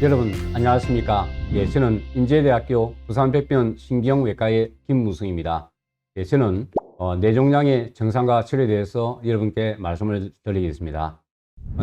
여러분 안녕하십니까. 저는 인제대학교 부산백병원 신경외과의 김무승입니다. 저는 뇌종양의 증상과 치료에 대해서 여러분께 말씀을 드리겠습니다.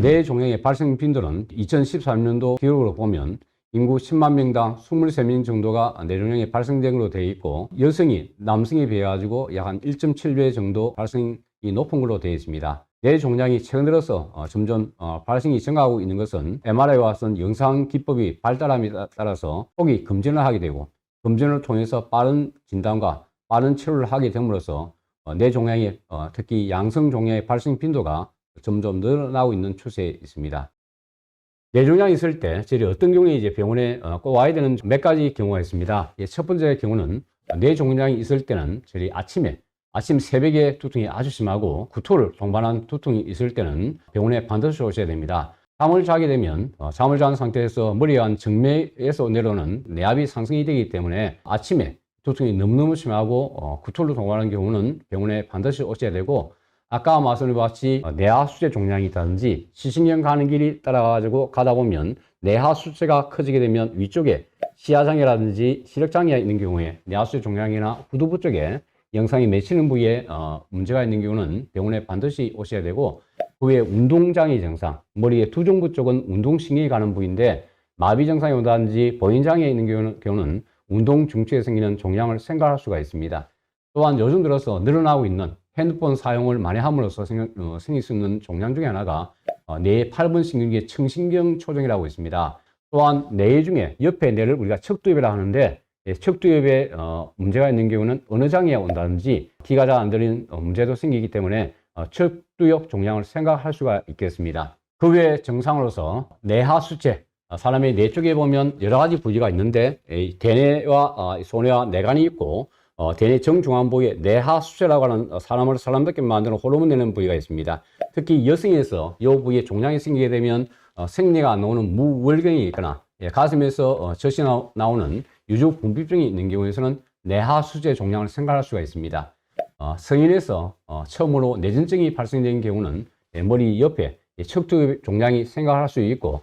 뇌종양의 발생 빈도는 2013년도 기록으로 보면 인구 10만 명당 23명 정도가 뇌종양이 발생된 걸로 되어 있고, 여성이 남성에 비해 가지고 약 한 1.7배 정도 발생이 높은 걸로 되어 있습니다. 뇌종양이 최근 들어서 점점 발생이 증가하고 있는 것은 MRI와 같은 영상 기법이 발달함에 따라서 혹이 검진을 하게 되고, 검진을 통해서 빠른 진단과 빠른 치료를 하게 됨으로써 뇌종양의 특히 양성종양의 발생 빈도가 점점 늘어나고 있는 추세에 있습니다. 뇌종양이 있을 때 저희 어떤 경우에 병원에 꼭 와야 되는 몇 가지 경우가 있습니다. 첫 번째 경우는 뇌종양이 있을 때는 저희 아침 새벽에 두통이 아주 심하고 구토를 동반한 두통이 있을 때는 병원에 반드시 오셔야 됩니다. 잠을 자게 되면 잠을 잔 상태에서 머리와 정맥에서 내려오는 뇌압이 상승이 되기 때문에 아침에 두통이 너무너무 심하고 구토를 동반하는 경우는 병원에 반드시 오셔야 되고, 아까 말씀드렸듯이 뇌하수체 종양이 있다든지 시신경 가는 길이 따라가지고 가다 보면 뇌하수체가 커지게 되면 위쪽에 시야장애라든지 시력장애가 있는 경우에 뇌하수체 종양이나 후두부 쪽에 영상이 맺히는 부위에 문제가 있는 경우는 병원에 반드시 오셔야 되고, 그 외에 운동장애 증상, 머리의 두정부 쪽은 운동신경이 가는 부위인데 마비 증상이 온다든지 보행장애가 있는 경우는 운동 중추에 생기는 종양을 생각할 수가 있습니다. 또한 요즘 들어서 늘어나고 있는 핸드폰 사용을 많이 함으로써 생길 수 있는 종양 중에 하나가 뇌의 8번 신경계의 청신경 초정이라고 있습니다. 또한 뇌 중에 옆에 뇌를 우리가 척두엽이라고 하는데, 척두엽에 문제가 있는 경우는 어느 장애가 온다든지 기가 잘 안 들리는 문제도 생기기 때문에 척두엽 종양을 생각할 수가 있겠습니다. 그 외 증상으로서 뇌하수체, 사람의 뇌 쪽에 보면 여러 가지 부위가 있는데 대뇌와 소뇌와 뇌관이 있고, 대뇌 정중앙 부위에 뇌하수체라고 하는 사람을 사람답게 만드는 호르몬 내는 부위가 있습니다. 특히 여성에서 이 부위에 종양이 생기게 되면 생리가 안 나오는 무월경이 있거나 가슴에서 젖이 나오는 유족 분비증이 있는 경우에서는 뇌하수체 종양을 생각할 수가 있습니다. 성인에서 처음으로 뇌전증이 발생된 경우는 머리 옆에 척두 종양이 생각할 수 있고,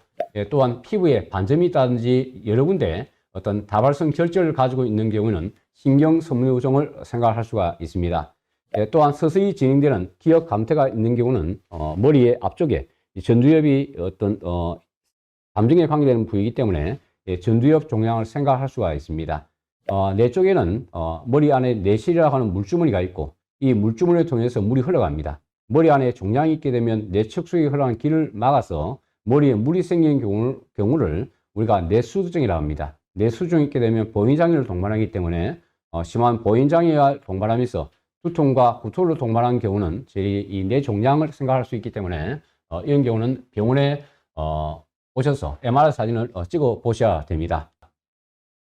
또한 피부에 반점이 있다든지 여러 군데 어떤 다발성 결절을 가지고 있는 경우는 신경섬유종을 생각할 수가 있습니다. 또한 서서히 진행되는 기억 감퇴가 있는 경우는 머리의 앞쪽에 전두엽이 어떤 감정에 관계되는 부위이기 때문에 전두엽 종양을 생각할 수가 있습니다. 뇌 쪽에는 머리 안에 뇌실이라고 하는 물주머니가 있고, 이 물주머니를 통해서 물이 흘러갑니다. 머리 안에 종양이 있게 되면 뇌측 속에 흘러가는 길을 막아서 머리에 물이 생기는 경우를 우리가 뇌수두증이라고 합니다. 뇌수두증이 있게 되면 보행장애를 동반하기 때문에 심한 보행장애와 동반하면서 두통과 구토를 동반하는 경우는 저희 이 뇌종양을 생각할 수 있기 때문에 이런 경우는 병원에 오셔서 MRI 사진을 찍어 보셔야 됩니다.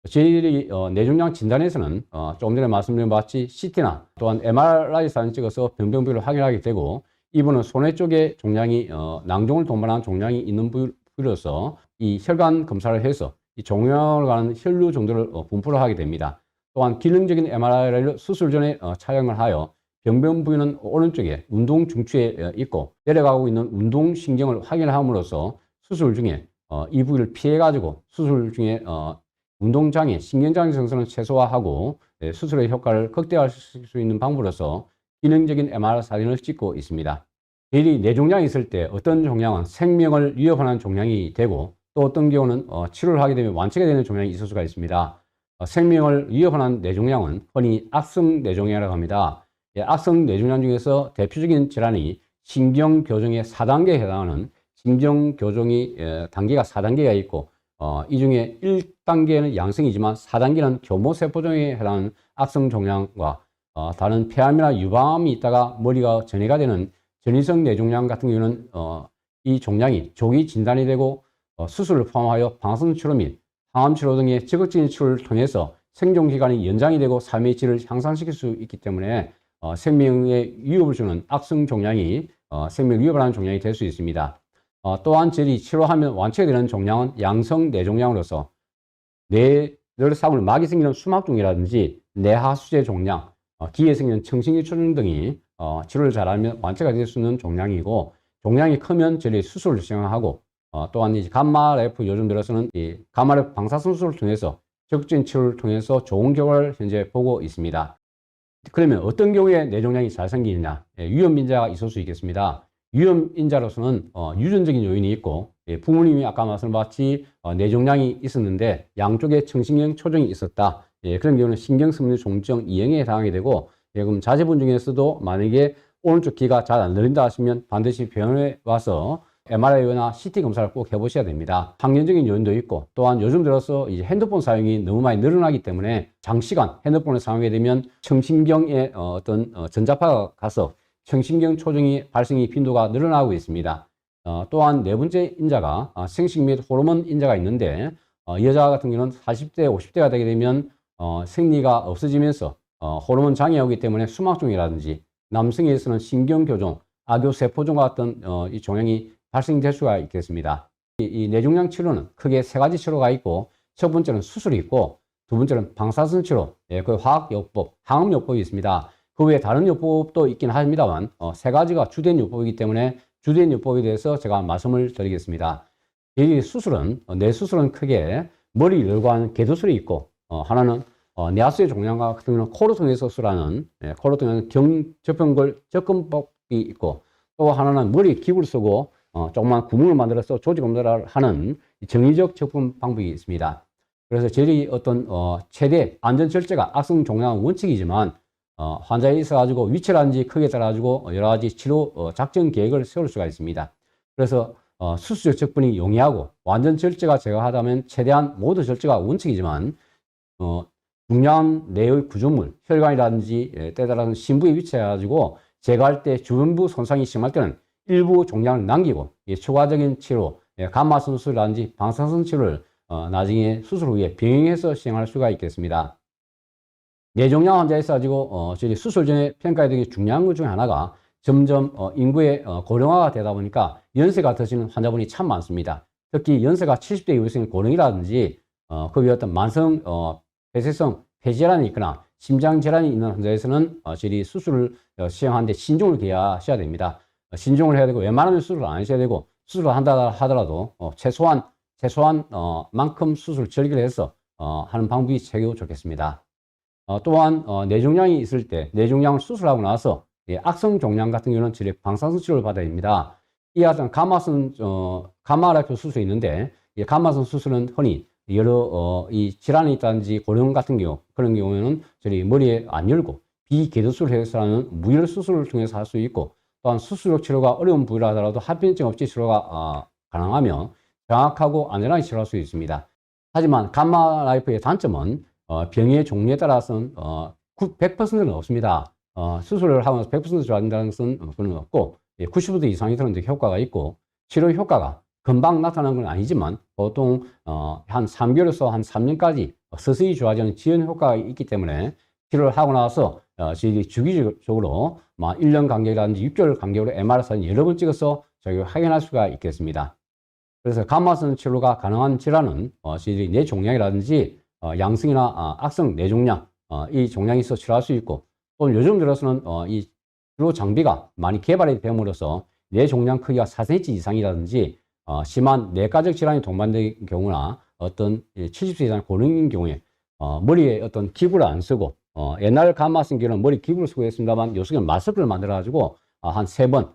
저희들이 뇌종양 진단에서는 조금 전에 말씀드린 바와 같이 CT나 또한 MRI 사진 찍어서 병변부위를 확인하게 되고, 이분은 소뇌 쪽에 종양이 낭종을 동반한 종양이 있는 부위로서 이 혈관 검사를 해서 이 종양을 가는 혈류 정도를 분포를 하게 됩니다. 또한 기능적인 MRI를 수술 전에 촬영을 하여 병변 부위는 오른쪽에 운동 중추에 있고 내려가고 있는 운동신경을 확인함으로써 수술 중에 이 부위를 피해 가지고 수술 중에 운동장애, 신경장애 증상을 최소화하고 수술의 효과를 극대화시킬 수 있는 방법으로서 기능적인 MRI 사진을 찍고 있습니다. 이 뇌종양이 있을 때 어떤 종양은 생명을 위협하는 종양이 되고, 또 어떤 경우는 치료를 하게 되면 완치가 되는 종양이 있을 수가 있습니다. 생명을 위협하는 뇌종양은 흔히 악성 뇌종양이라고 합니다. 악성 뇌종양 중에서 대표적인 질환이 신경교정의 4단계에 해당하는 신경교정이 단계가 4단계가 있고, 이 중에 1단계는 양성이지만 4단계는 교모세포종에 해당하는 악성 종양과 다른 폐암이나 유방암이 있다가 머리가 전이가 되는 전이성 뇌종양 같은 경우는 이 종양이 조기 진단이 되고 수술을 포함하여 방사선치료 및 항암치료 등의 적극적인 치료를 통해서 생존기간이 연장이 되고 삶의 질을 향상시킬 수 있기 때문에 생명에 위협을 주는 악성 종양이 생명을 위협하는 종양이 될 수 있습니다. 또한 저희 치료하면 완치가 되는 종양은 양성 뇌종양으로서 뇌를 사물 막이 생기는 수막종이라든지 뇌하수체 종양, 기에 생기는 청신기 초정 등이 치료를 잘하면 완치가 될 수 있는 종양이고, 종양이 크면 저희 수술을 시행하고 또한 이제 감마라이프 요즘 들어서는 이 감마라이프 방사선 수술을 통해서 적극적인 치료를 통해서 좋은 결과를 현재 보고 있습니다. 그러면 어떤 경우에 뇌종양이 잘 생기느냐? 위험인자가 있을 수 있겠습니다. 위험인자로서는 유전적인 요인이 있고, 부모님이 아까 말씀드렸듯이 뇌종양이 있었는데 양쪽에 청신경 초정이 있었다. 그런 경우는 신경섬유 종증 2형에 해당하게 되고, 그럼 자제분 중에서도 만약에 오른쪽 귀가 잘 안 들린다 하시면 반드시 병원에 와서 MRI나 CT 검사를 꼭 해보셔야 됩니다. 환경적인 요인도 있고, 또한 요즘 들어서 이제 핸드폰 사용이 너무 많이 늘어나기 때문에 장시간 핸드폰을 사용하게 되면 청신경에 어떤 전자파가 가서 청신경 초정이 발생의 빈도가 늘어나고 있습니다. 또한 네 번째 인자가 생식 및 호르몬 인자가 있는데, 여자 같은 경우는 40대, 50대가 되게 되면 생리가 없어지면서 호르몬 장애가 오기 때문에 수막종이라든지, 남성에서는 신경교종, 악교세포종 같은 이 종양이 발생될 수가 있겠습니다. 이 뇌종양 치료는 크게 세 가지 치료가 있고, 첫 번째는 수술이 있고, 두 번째는 방사선 치료, 그 화학요법, 항암요법이 있습니다. 그 외에 다른 요법도 있긴 합니다만 세 가지가 주된 요법이기 때문에 주된 요법에 대해서 제가 말씀을 드리겠습니다. 이 수술은 뇌수술은 크게 머리 열고 하는 개도술이 있고, 하나는 뇌하수의 종양 같은 경우는 코를 통해서 수술하는 코를 통해서 경접혈골 접근법이 있고, 또 하나는 머리 기구를 쓰고 조그만 구멍을 만들어서 조직 검사를 하는 정의적 접근 방법이 있습니다. 그래서 저희 어떤 최대 안전 절제가 악성 종양 원칙이지만 환자에 있어가지고 위치라든지 크기에 따라가지고 여러 가지 치료 작전 계획을 세울 수가 있습니다. 그래서 수술적 접근이 용이하고 완전 절제가 제거하다면 최대한 모두 절제가 원칙이지만 중요한 뇌의 구조물, 혈관이라든지 때따라서 심부에 위치해가지고 제거할 때 주변부 손상이 심할 때는 일부 종양을 남기고 추가적인 치료, 감마선 수술이라든지 방사선 치료를 나중에 수술 후에 병행해서 시행할 수가 있겠습니다. 뇌종양 환자에 있어가지고 저희 수술 전에 평가해야 되는 중요한 것 중에 하나가 점점 인구의 고령화가 되다 보니까 연세가 드시는 환자분이 참 많습니다. 특히 연세가 70대 이후에는 고령이라든지 그 외 어떤 만성 폐쇄성 폐질환이 있거나 심장질환이 있는 환자에서는 저희 수술을 시행하는데 신중을 기하셔야 됩니다. 신중을 해야 되고 웬만하면 수술을 안 하셔야 되고, 수술을 한다 하더라도 최소한 만큼 수술 절개를 해서 하는 방법이 최고 좋겠습니다. 또한 뇌종양이 있을 때 뇌종양을 수술하고 나서 악성 종양 같은 경우는 저희 방사선 치료를 받아야 됩니다. 이와 같은 감마라이프 수술이 있는데, 감마선 수술은 흔히 여러 이 질환이 있다든지 고령 같은 경우, 그런 경우에는 저희 머리에 안 열고 비궤도술을 해서 하는 무열 수술을 통해서 할 수 있고, 또한 수술적 치료가 어려운 부위라 하더라도 합병증 없이 치료가 가능하며 정확하고 안전하게 치료할 수 있습니다. 하지만 감마라이프의 단점은 병의 종류에 따라서는 100%는 없습니다. 수술을 하면서 100% 좋아진다는 것은 그건 없고, 90% 이상이 되는 효과가 있고, 치료 효과가 금방 나타나는 건 아니지만 보통 한 3개월에서 한 3년까지 서서히 좋아지는 지연 효과가 있기 때문에 치료를 하고 나서 저희들이 주기적으로 1년 간격이라든지 6개월 간격으로 MR 사진 여러 번 찍어서 저희가 확인할 수가 있겠습니다. 그래서 감마선 치료가 가능한 질환은 저희들이 뇌종양이라든지 양성이나 악성 뇌종양, 이 종양이 있어 치료할 수 있고, 또 요즘 들어서는 이 치료 장비가 많이 개발이 됨으로써 뇌종양 크기가 4cm 이상이라든지 심한 뇌과적 질환이 동반된 경우나 어떤 70세 이상 고령인 경우에 머리에 어떤 기구를 안 쓰고, 옛날 감마선 경우는 머리 기구를 쓰고 했습니다만 요즘은 마스크를 만들어가지고 한 3번,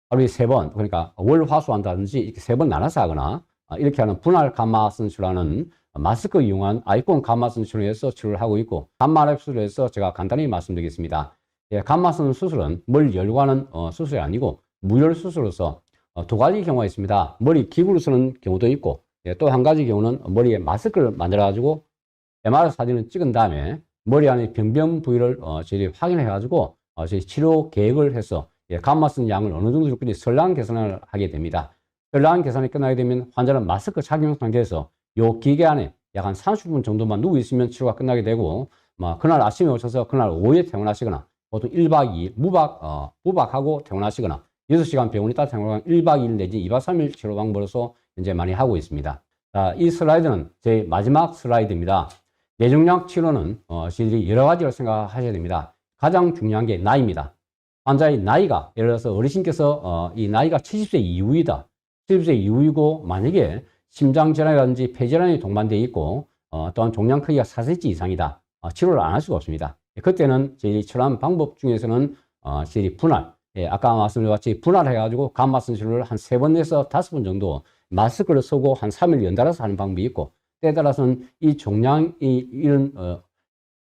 하루에 3번, 그러니까 월, 화, 수 한다든지 이렇게 3번 나눠서 하거나 이렇게 하는 분할 감마선 치료라는 마스크 이용한 아이콘 감마선 치료에서 치료를 하고 있고, 감마라이프 수술에서 제가 간단히 말씀드리겠습니다. 감마선 수술은 머리 열고 하는 수술이 아니고 무열 수술로서 두 가지 경우가 있습니다. 머리 기구를 쓰는 경우도 있고, 또 한 가지 경우는 머리에 마스크를 만들어 가지고 MR 사진을 찍은 다음에 머리 안에 변변 부위를 저희들이 확인해 가지고 저희 치료 계획을 해서 감마선 양을 어느 정도 줄건지 설랑 계산을 하게 됩니다. 설랑 계산이 끝나게 되면 환자는 마스크 착용 상태에서 요 기계 안에 약 한 30분 정도만 누워 있으면 치료가 끝나게 되고, 그날 아침에 오셔서 그날 오후에 퇴원하시거나, 보통 1박 2일 무박하고 퇴원하시거나, 6시간 병원에 따라 퇴원하면 1박 2일 내지 2박 3일 치료 방법으로서 이제 많이 하고 있습니다. 자, 이 슬라이드는 제 마지막 슬라이드입니다. 뇌종양 치료는 저희들이 여러 가지를 생각하셔야 됩니다. 가장 중요한 게 나이입니다. 환자의 나이가, 예를 들어서 어르신께서 이 나이가 70세 이후이다. 70세 이후이고 만약에 심장질환이라든지 폐질환이 동반되어 있고 또한 종양 크기가 4cm 이상이다. 치료를 안 할 수가 없습니다. 그때는 저희 치료하는 방법 중에서는 저희 분할, 아까 말씀드렸듯이 분할해가지고 감마선 치료를 한 3번에서 5번 정도 마스크를 쓰고 한 3일 연달아서 하는 방법이 있고, 때에 따라서는 이 종양이 이런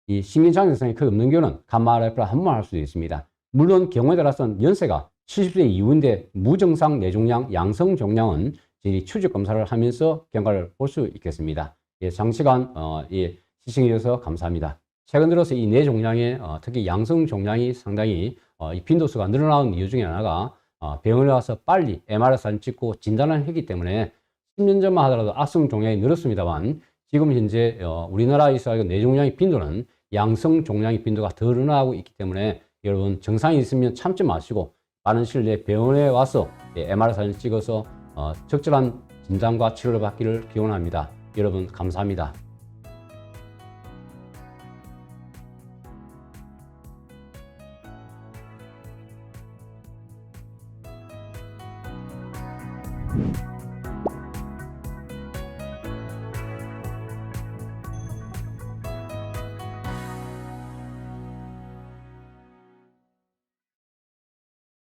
이 신경장애성이 크게 없는 경우는 감마RF를 한 번 할 수도 있습니다. 물론 경우에 따라서는 연세가 70세 이후인데 무증상 뇌종양, 양성 종양은 저희 추적 검사를 하면서 경과를 볼 수 있겠습니다. 장시간 시청해 주셔서 감사합니다. 최근 들어서 이 뇌종양에 특히 양성 종양이 상당히 이 빈도수가 늘어나는 이유 중에 하나가 병원에 와서 빨리 MRI 사진 찍고 진단을 했기 때문에 10년 전만 하더라도 악성 종양이 늘었습니다만, 지금 현재 우리나라에서 뇌종양의 빈도는 양성 종양의 빈도가 더 늘어나고 있기 때문에 여러분 증상이 있으면 참지 마시고 빠른 시일 내에 병원에 와서 MRI 사진 찍어서 적절한 진단과 치료를 받기를 기원합니다. 여러분 감사합니다. you